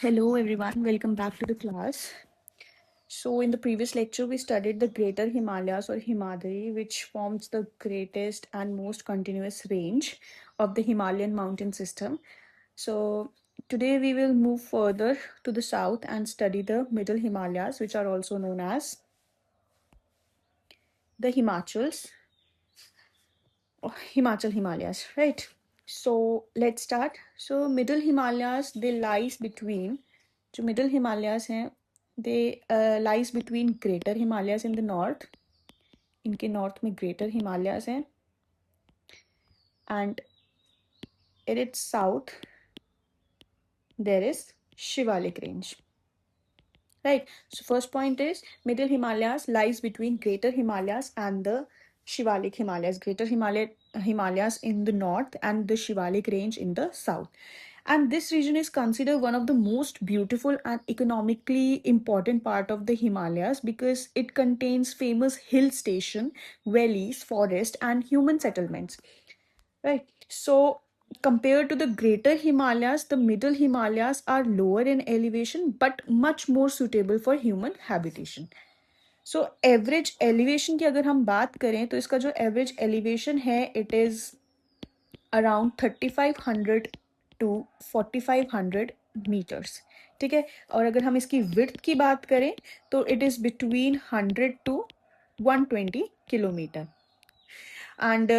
Hello everyone, welcome back to the class. So in the previous lecture we studied the Greater Himalayas or Himadri, which forms the greatest and most continuous range of the Himalayan mountain system. So today we will move further to the south and study the Middle Himalayas, which are also known as the Himachals or Himachal Himalayas, right? So let's start. So Middle Himalayas, they lies between जो middle Himalayas हैं they lies between greater Himalayas in the north. इनके north में greater Himalayas हैं and in its south there is Shivalik range. Right. So first point is Middle Himalayas lies between Greater Himalayas and the Shivalik Himalayas. Himalayas in the north and the Shivalik range in the south. And this region is considered one of the most beautiful and economically important part of the Himalayas because it contains famous hill station, valleys, forest, and human settlements. Right. So compared to the greater Himalayas, the middle Himalayas are lower in elevation but much more suitable for human habitation. So average elevation की अगर हम बात करें तो इसका जो average elevation है it is around 3500 to 4500 meters. ठीक है. और अगर हम इसकी width की बात करें तो it is between 100 to 120 kilometer. And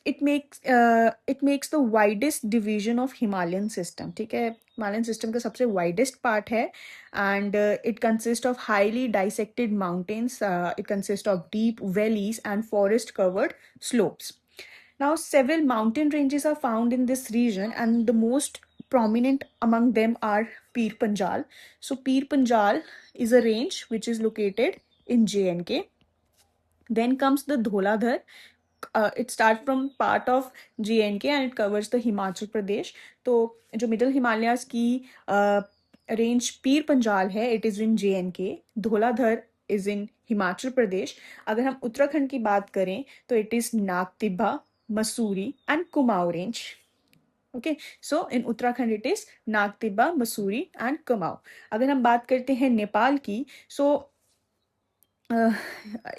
it makes the widest division of Himalayan system. ठीक है. Himalayan system का सबसे widest part है and it consists of highly dissected mountains. It consists of deep valleys and forest covered slopes. Now several mountain ranges are found in this region and the most prominent among them are Pir Panjal. So Pir Panjal is a range which is located in J&K. Then comes the Dholadhar. It starts from part of J&K and it covers the Himachal Pradesh. तो जो middle Himalayas की range Pir Panjal है it is in J&K. Dhauladhar is in Himachal Pradesh. अगर हम उत्तराखंड की बात करें तो it is Nagtibba, Mussoorie and Kumaon range. Okay. So in Uttarakhand it is Nagtibba, Mussoorie and Kumaon. अगर हम बात करते हैं नेपाल की सो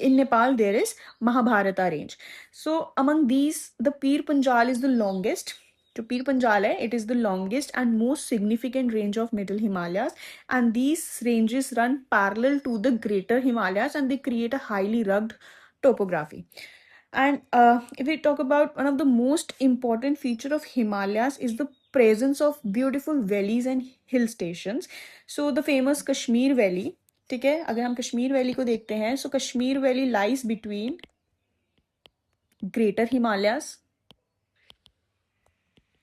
in Nepal there is Mahabharata range. So among these the Pir Panjal is the longest. To Pir Panjal hai, it is the longest and most significant range of middle Himalayas, and these ranges run parallel to the greater Himalayas and they create a highly rugged topography. And if we talk about one of the most important feature of Himalayas is the presence of beautiful valleys and hill stations. So the famous Kashmir Valley. ठीक है. अगर हम Kashmir valley को देखते हैं so Kashmir valley lies between greater Himalayas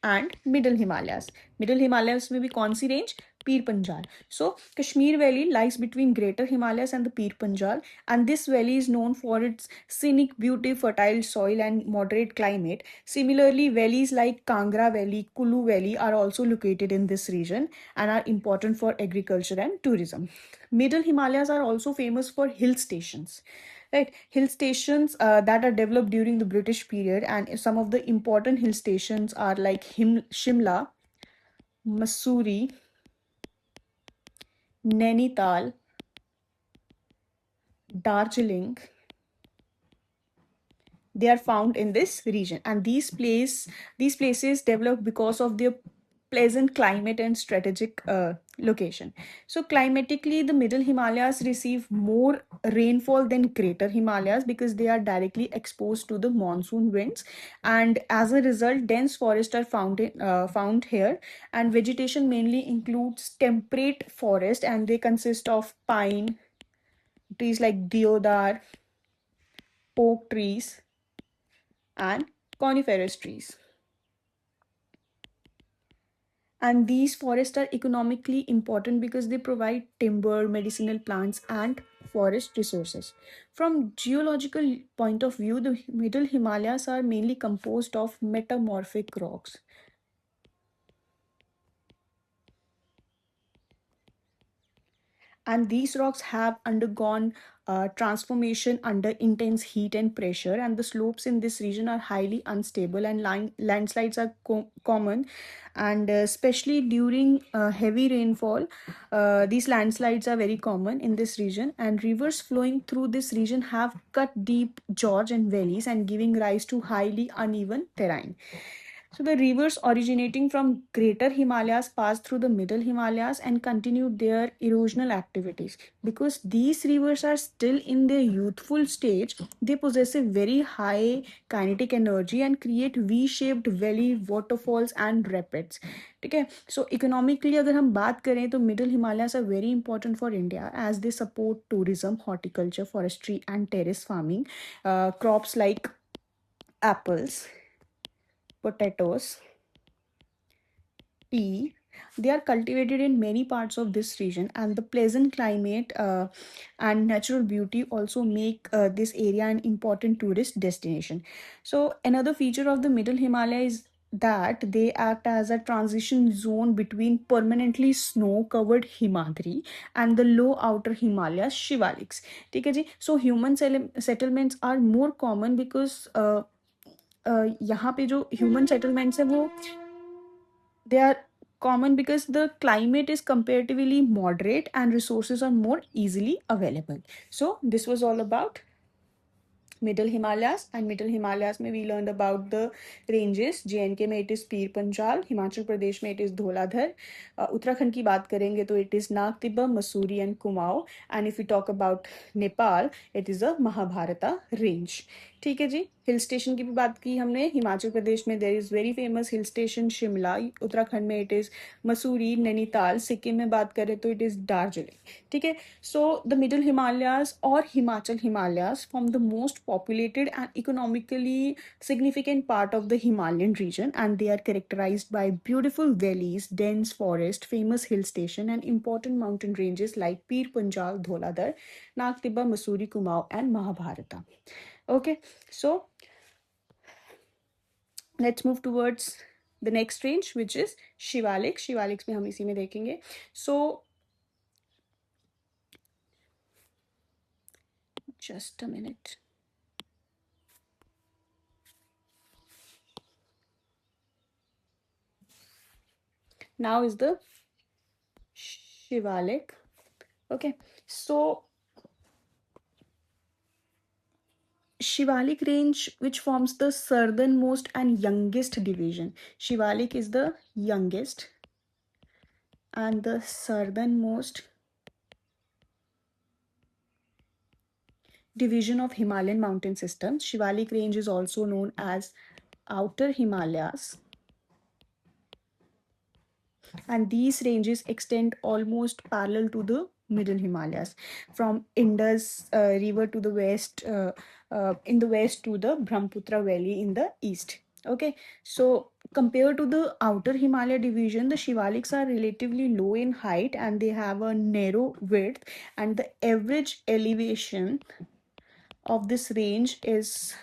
and middle Himalayas. Middle Himalayas में भी कौन सी range? Pir Panjal. So Kashmir Valley lies between Greater Himalayas and the Pir Panjal, and this valley is known for its scenic beauty, fertile soil, and moderate climate. Similarly, valleys like Kangra Valley, Kulu Valley are also located in this region and are important for agriculture and tourism. Middle Himalayas are also famous for hill stations. Right, hill stations that are developed during the British period, and some of the important hill stations are like Shimla, Mussoorie, Nainital, Darjeeling. They are found in this region, and these places developed because of their pleasant climate and strategic location. So climatically the middle Himalayas receive more rainfall than greater Himalayas because they are directly exposed to the monsoon winds, and as a result dense forests are found here, and vegetation mainly includes temperate forest and they consist of pine trees like deodar, oak trees and coniferous trees. And these forests are economically important because they provide timber, medicinal plants, and forest resources. From geological point of view, the middle Himalayas are mainly composed of metamorphic rocks. and these rocks have undergone transformation under intense heat and pressure, and the slopes in this region are highly unstable, and landslides are common, and especially during heavy rainfall, these landslides are very common in this region, and rivers flowing through this region have cut deep gorge and valleys and giving rise to highly uneven terrain. So the rivers originating from Greater Himalayas pass through the Middle Himalayas and continue their erosional activities. Because these rivers are still in their youthful stage, they possess a very high kinetic energy and create V-shaped valley, waterfalls and rapids. ठीक है, so economically अगर हम बात करें तो Middle Himalayas are very important for India as they support tourism, horticulture, forestry and terrace farming. Crops like apples, potatoes, tea, they are cultivated in many parts of this region, and the pleasant climate and natural beauty also make this area an important tourist destination. So another feature of the Middle Himalaya is that they act as a transition zone between permanently snow covered Himadri and the low outer Himalayas Shivaliks. ठीक है जी, so human settlements are more common because यहाँ पे जो human settlements है वो they are common because the climate is comparatively moderate and resources are more easily available. So this was all about Middle Himalayas, and Middle Himalayas में we learned about the ranges. JNK में it is Pir Panjal, Himachal Pradesh में it is Dhauladhar, Uttarakhand की बात करेंगे तो it is Nag तिब्बा, Mussoorie and Kumaon, and if we talk about Nepal it is a Mahabharata range. ठीक है जी, hill station की भी बात की हमने. हिमाचल प्रदेश में there is very famous hill station Shimla, Uttarakhand में इट इज मसूरी, नैनीताल, सिक्किम में बात करें तो इट इज दार्जिलिंग. ठीक है, सो द मिडिल हिमालयाज और Himachal Himalayas form the most populated and economically significant part of the Himalayan region, and they are characterized by beautiful valleys, dense forest, famous hill station and important mountain ranges like Pir Panjal, Dholadhar, Nag Tibba, Mussoorie, Kumaon and Mahabharata. Okay, so let's move towards the next range which is Shivalik. Shivaliks में हम इसी में देखेंगे. So just a minute. Now is the Shivalik. Okay, so Shivalik range, which forms the southernmost and youngest division. Shivalik is the youngest and the southernmost division of Himalayan mountain system. Shivalik range is also known as Outer Himalayas, and these ranges extend almost parallel to the Middle Himalayas, from Indus river to the west, in the west to the Brahmaputra valley in the east. Okay, so compared to the outer Himalaya division, the Shivaliks are relatively low in height and they have a narrow width, and the average elevation of this range is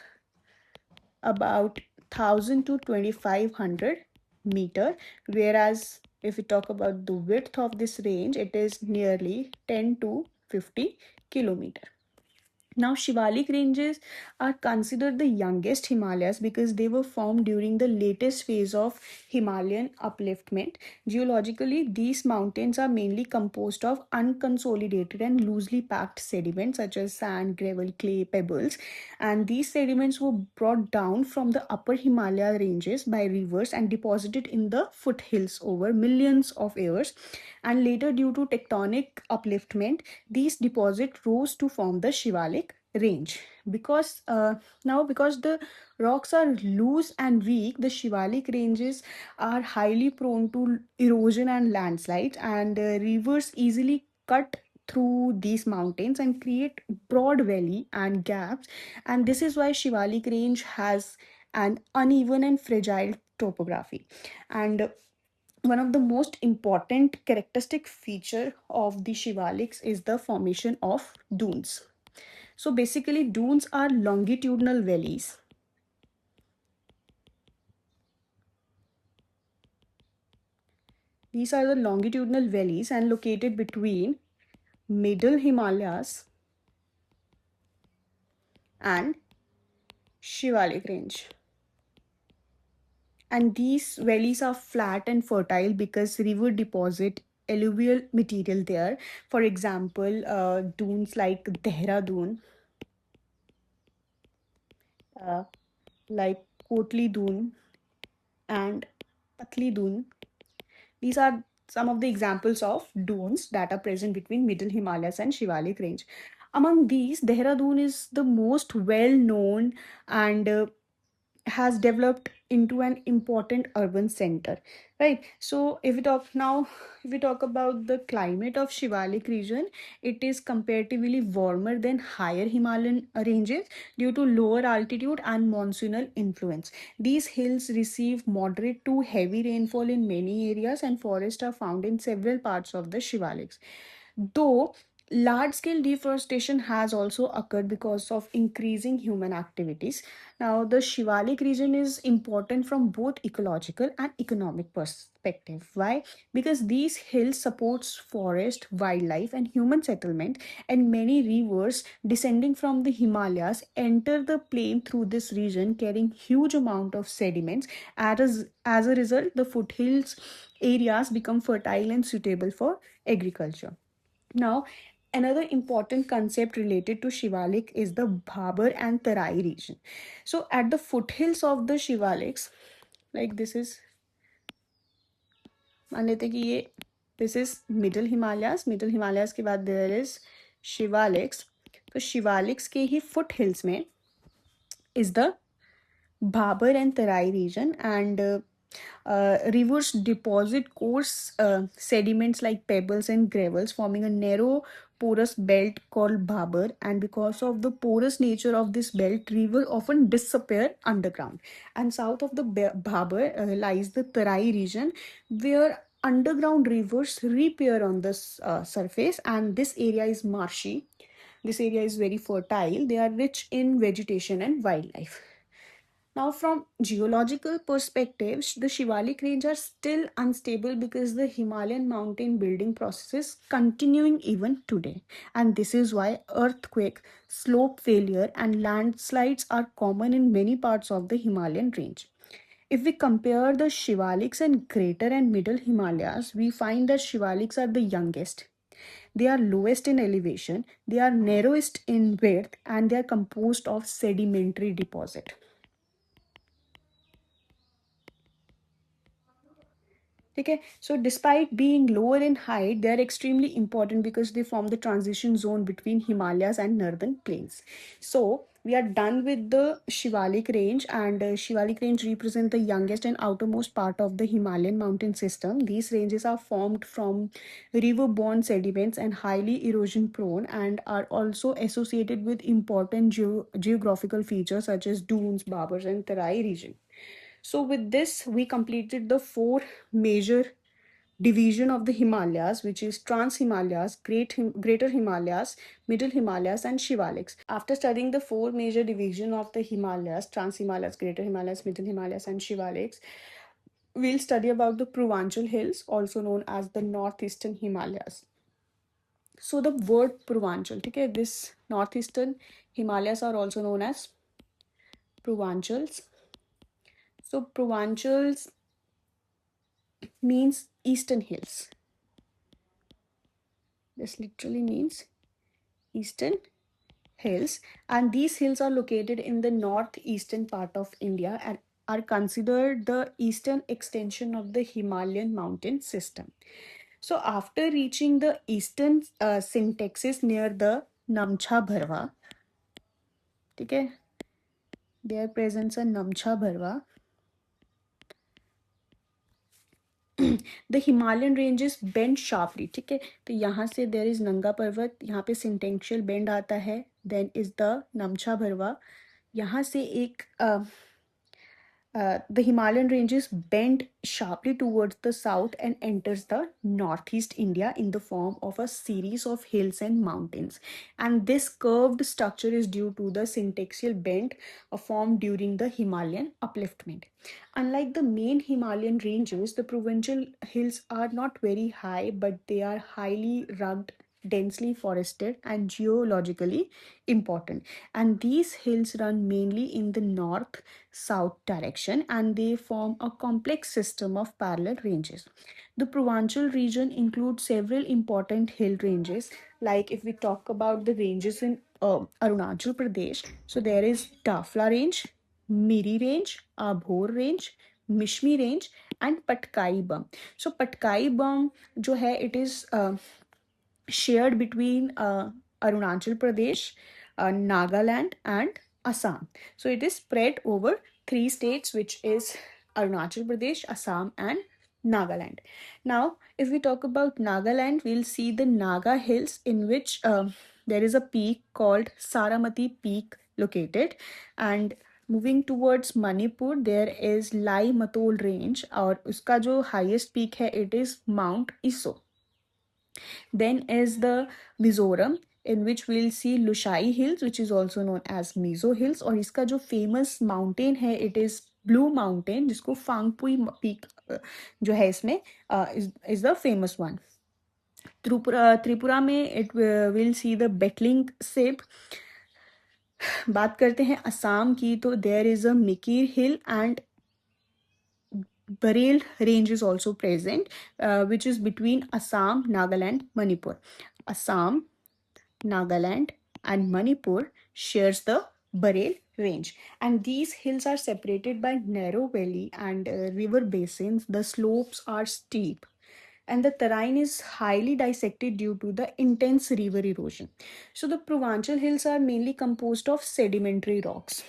about 1000 to 2500 meter, whereas if we talk about the width of this range, it is nearly 10 to 50 kilometer. Now, Shivalik ranges are considered the youngest Himalayas because they were formed during the latest phase of Himalayan upliftment. Geologically, these mountains are mainly composed of unconsolidated and loosely packed sediments such as sand, gravel, clay, pebbles. And these sediments were brought down from the upper Himalaya ranges by rivers and deposited in the foothills over millions of years. And later, due to tectonic upliftment, these deposits rose to form the Shivalik range. Because because the rocks are loose and weak, the Shivalik ranges are highly prone to erosion and landslides, and rivers easily cut through these mountains and create broad valley and gaps, and this is why Shivalik range has an uneven and fragile topography. And one of the most important characteristic feature of the Shivaliks is the formation of dunes. So basically dunes are longitudinal valleys. These are the longitudinal valleys and located between Middle Himalayas and Shivalik Range. And these valleys are flat and fertile because river deposit alluvial material there. For example, dunes like Dehradun, uh, like Kotli Dun and Patli Dun. These are some of the examples of dunes that are present between Middle Himalayas and Shivalik Range. Among these, Dehradun is the most well known and has developed into an important urban center, right? So if we talk about the climate of Shivalik region, it is comparatively warmer than higher Himalayan ranges due to lower altitude and monsoonal influence. These hills receive moderate to heavy rainfall in many areas, and forests are found in several parts of the Shivaliks. Though large scale deforestation has also occurred because of increasing human activities. Now, the Shivalik region is important from both ecological and economic perspective. Why? Because these hills supports forest, wildlife, and human settlement, and many rivers descending from the Himalayas enter the plain through this region, carrying huge amount of sediments. As a result, the foothills areas become fertile and suitable for agriculture. Now, another important concept related to Shivalik is the Bhabar and Tarai region. So, at the foothills of the Shivaliks, like this is, मान लेते हैं कि ये this is middle Himalayas के बाद there is Shivaliks. तो शिवालिक्स के ही foot hills में is the Bhabar and Tarai region, and rivers deposit coarse sediments like pebbles and gravels, forming a narrow porous belt called Bhabar. And because of the porous nature of this belt, river often disappear underground. And south of the Bhabar lies the Tarai region, where underground rivers reappear on the surface, and this area is marshy. This area is very fertile. They are rich in vegetation and wildlife. Now, from geological perspectives, the Shivalik range are still unstable because the Himalayan mountain building process is continuing even today. And this is why earthquake, slope failure, and landslides are common in many parts of the Himalayan range. If we compare the Shivaliks and Greater and Middle Himalayas, we find that Shivaliks are the youngest. They are lowest in elevation, they are narrowest in width, and they are composed of sedimentary deposit. Okay, so despite being lower in height, they are extremely important because they form the transition zone between Himalayas and northern plains. So we are done with the Shivalik range, and Shivalik range represent the youngest and outermost part of the Himalayan mountain system. These ranges are formed from river-borne sediments and highly erosion prone, and are also associated with important geographical features such as dunes, Baburs, and Tarai region. So with this, we completed the four major division of the Himalayas, which is Trans Himalayas, Greater Himalayas, Middle Himalayas, and Shivaliks. After studying the four major division of the Himalayas, Trans Himalayas, Greater Himalayas, Middle Himalayas, and Shivaliks, we'll study about the Purvanchal Hills, also known as the Northeastern Himalayas. So the word Purvanchal, okay, this Northeastern Himalayas are also known as Purvanchals. So Purvanchals means Eastern Hills. This literally means Eastern Hills, and these hills are located in the northeastern part of India and are considered the eastern extension of the Himalayan mountain system. So, after reaching the eastern syntaxis near the Namcha Bharwa, okay, there presents a Namcha Bharwa. The Himalayan ranges bend sharply, ठीक है. तो यहाँ से there is नंगा पर्वत, यहाँ पे सिंटेंशियल bend आता है. देन इज द नमछा भरवा. यहाँ से एक the Himalayan ranges bend sharply towards the south and enters the northeast India in the form of a series of hills and mountains. And this curved structure is due to the syntaxial bend formed during the Himalayan upliftment. Unlike the main Himalayan ranges, the provincial hills are not very high, but they are highly rugged densely forested, and geologically important. And these hills run mainly in the north south direction, and they form a complex system of parallel ranges. The Purvanchal region includes several important hill ranges. Like if we talk about the ranges in Arunachal Pradesh, so there is Dafla Range, Miri Range, Abhor Range, Mishmi Range, and Patkai Bum. So Patkai Bum जो है, it is shared between Arunachal Pradesh, Nagaland, and Assam. So it is spread over three states, which is Arunachal Pradesh, Assam, and Nagaland. Now, if we talk about Nagaland, we'll see the Naga Hills, in which there is a peak called Saramati Peak located. And moving towards Manipur, there is Lai Matol Range, और उसका जो highest peak है, it is Mount Iso. Then is the Mizoram, in which we'll see Lushai Hills, which is also known as Mizo Hills. और इसका जो famous mountain है, it is Blue Mountain, जिसको Fangpui Peak जो है इसमें is the famous one. Tripura में it will see the Betling Seb. बात करते हैं असम की, तो there is a Mikir Hill and Bareil range is also present, which is between Assam, Nagaland, Manipur. Assam, Nagaland, and Manipur shares the Bareil range, and these hills are separated by narrow valley and river basins. The slopes are steep, and the terrain is highly dissected due to the intense river erosion. So the Purvanchal hills are mainly composed of sedimentary rocks.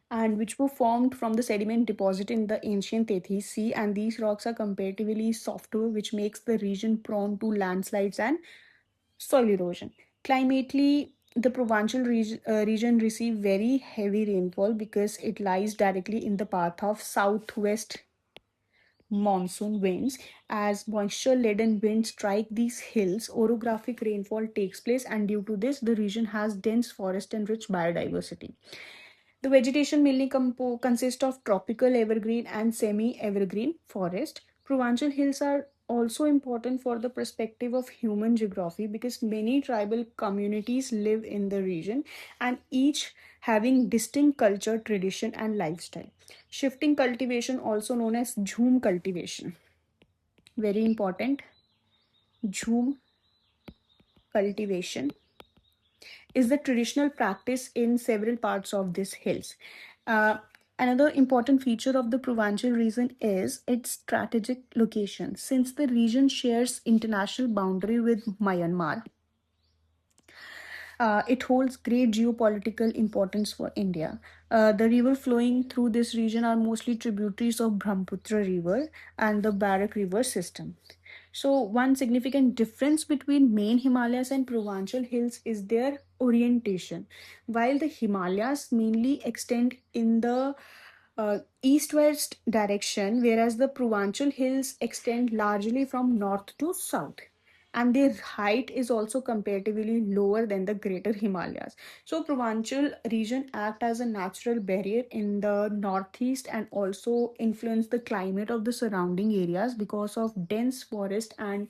And which were formed from the sediment deposit in the ancient Tethys Sea, and these rocks are comparatively softer, which makes the region prone to landslides and soil erosion. Climately, the Provincial region receive very heavy rainfall because it lies directly in the path of southwest monsoon winds. As moisture laden winds strike these hills, orographic rainfall takes place, and due to this, the region has dense forest and rich biodiversity. The vegetation mainly consists of tropical evergreen and semi-evergreen forest. Provincial hills are also important for the perspective of human geography because many tribal communities live in the region, and each having distinct culture, tradition, and lifestyle. Shifting cultivation, also known as jhum cultivation, very important. Jhum cultivation is the traditional practice in several parts of these hills. Another important feature of the Provincial region is its strategic location. Since the region shares international boundary with Myanmar, it holds great geopolitical importance for India. The river flowing through this region are mostly tributaries of Brahmaputra River and the Barak River system. So, one significant difference between main Himalayas and Provincial hills is their orientation. While the Himalayas mainly extend in the east-west direction, whereas the Provincial hills extend largely from north to south, and their height is also comparatively lower than the greater Himalayas. So Provincial region act as a natural barrier in the northeast and also influence the climate of the surrounding areas because of dense forest and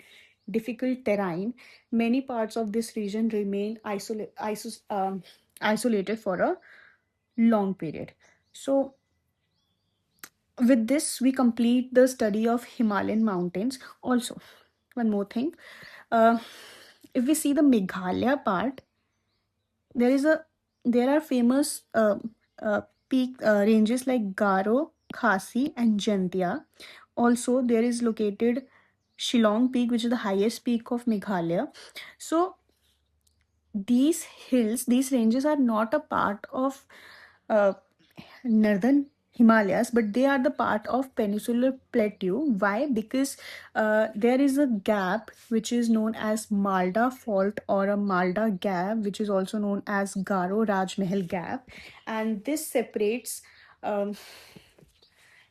difficult terrain. Many parts of this region remain isolated for a long period. So with this, we complete the study of Himalayan mountains. Also, one more thing. Uh, if we see the Meghalaya part, there are famous peak ranges like Garo, Khasi, and Jantia. Also, there is located Shillong Peak, which is the highest peak of Meghalaya. So these hills, these ranges are not a part of uh, northern Himalayas, but they are the part of peninsular plateau. Why? Because there is a gap which is known as Malda Fault or a Malda Gap, which is also known as Garo Rajmahal Gap, and this separates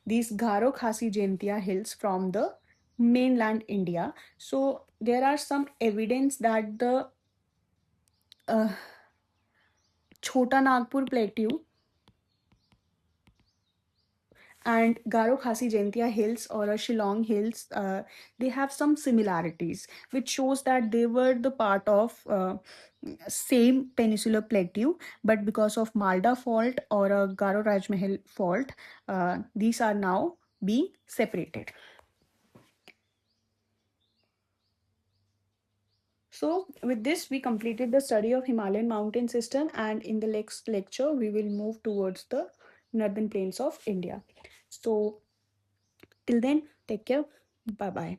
these Garo Khasi Jaintia hills from the mainland India. So there are some evidence that the Chota Nagpur plateau and Garo Khasi Jaintia Hills or Shillong Hills, they have some similarities, which shows that they were the part of same peninsular plateau, but because of Malda fault or a Garo Rajmahal fault, these are now being separated. So with this, we completed the study of Himalayan mountain system, and in the next lecture, we will move towards the northern plains of India. So till then, take care. Bye bye.